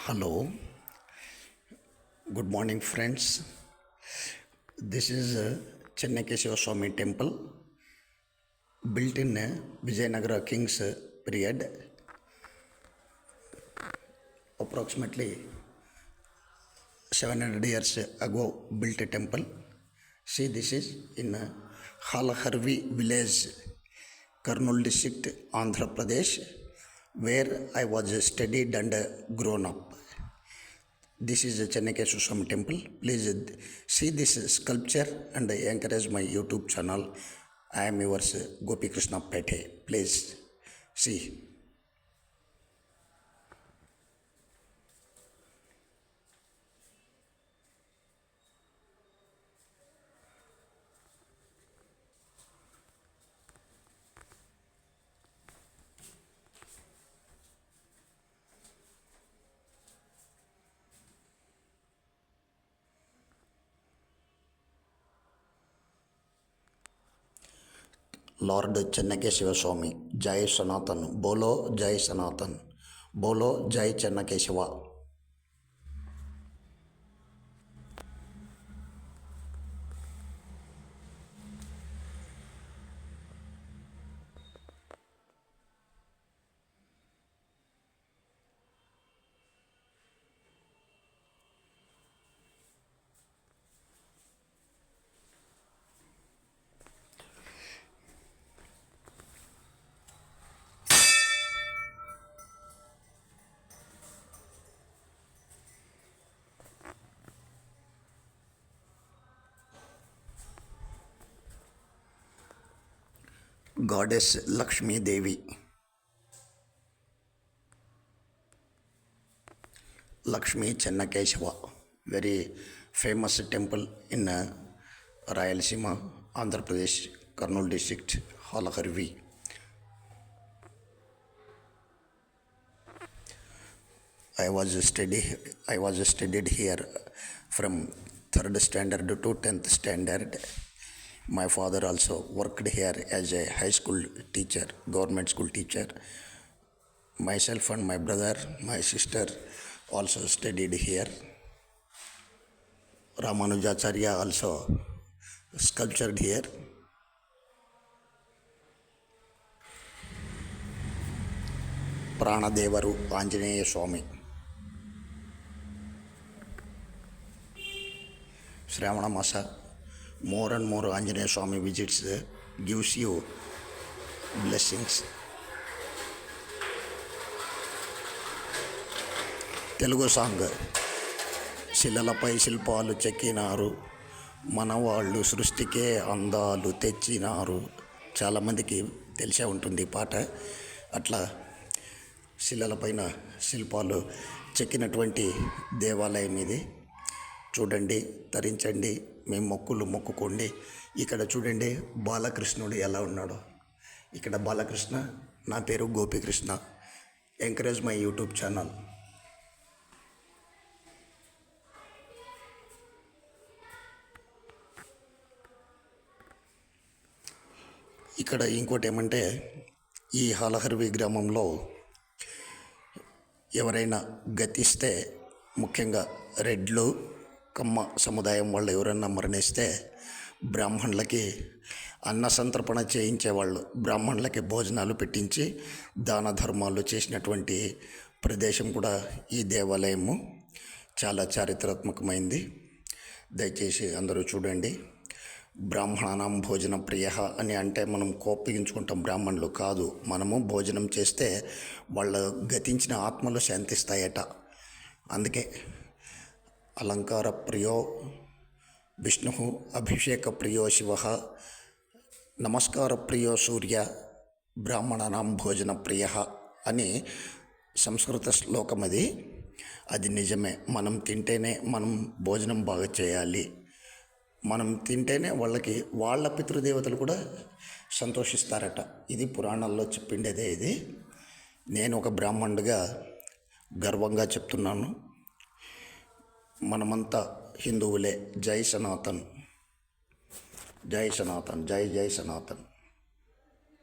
Hello, good morning, friends. This is Chennakeshwar Swami temple built in Vijayanagara Kings period, approximately 700 years ago built a temple. See, this is in Halaharvi village, Kurnool district, Andhra Pradesh, where I was studied and grown up. This is the Chennakeshwar Swami temple. Please see this sculpture and encourage my YouTube channel. I am yours Gopi Krishna Pete. Please see. Lord Chennakeshwar Swami, Jai Sanatan, Bolo Jai Sanatan, Bolo Jai Chennakeshwar. Goddess Lakshmi Devi. Lakshmi Chennakeshwar, very famous temple in Rayalaseema, Andhra Pradesh, Kurnool district, Halaharvi. I was studied here from 3rd standard to 10th standard. My father also worked here as a high school teacher, government school teacher. Myself and my brother, my sister also studied here. Ramanujacharya also sculptured here. Pranadevaru Anjaneya Swami. Shravana Masa, more and more Anjaneya Swami visits gives you blessings. Telugu song శిలలపై శిల్పాలు చెక్కినారు, మనవాళ్ళు సృష్టికే అందాలు తెచ్చినారు. చాలామందికి తెలిసే ఉంటుంది ఈ పాట. అట్లా శిలలపైన శిల్పాలు చెక్కినటువంటి దేవాలయం ఇది. చూడండి, తరించండి, మీ మొక్కులు మొక్కుకోండి. ఇక్కడ చూడండి బాలకృష్ణుడు ఎలా ఉన్నాడో. ఇక్కడ బాలకృష్ణ, నా పేరు Gopikrishna. Encourage my YouTube channel. ఇక్కడ ఇంకోటి ఏమంటే, ఈ హలహర్వి గ్రామంలో ఎవరైనా గతిస్తే, ముఖ్యంగా రెడ్లు కమ్మ సముదాయం వాళ్ళు ఎవరైనా మరణిస్తే బ్రాహ్మణులకి అన్న సంతర్పణ చేయించేవాళ్ళు. బ్రాహ్మణులకి భోజనాలు పెట్టించి దాన ధర్మాలు చేసినటువంటి ప్రదేశం కూడా ఈ దేవాలయము. చాలా చారిత్రాత్మకమైంది. దయచేసి అందరూ చూడండి. బ్రాహ్మణానాం భోజన ప్రియ అని అంటే మనం కోపగించుకుంటాం, బ్రాహ్మణులు కాదు. మనము భోజనం చేస్తే వాళ్ళ గతించిన ఆత్మలు శాంతిస్తాయట. అందుకే అలంకార ప్రియో విష్ణు, అభిషేక ప్రియో శివ, నమస్కార ప్రియో సూర్య, బ్రాహ్మణానాం భోజన ప్రియ అని సంస్కృత శ్లోకం అది. అది నిజమే. మనం తింటేనే మనం భోజనం బాగా చేయాలి. మనం తింటేనే వాళ్ళకి వాళ్ళ పితృదేవతలు కూడా సంతోషిస్తారట. ఇది పురాణాల్లో చెప్పిండేదే. ఇది నేను ఒక బ్రాహ్మణుడిగా గర్వంగా చెప్తున్నాను. మనమంతా హిందువులే. జై సనాతన్, జై సనాతన్, జై జై సనాతన్.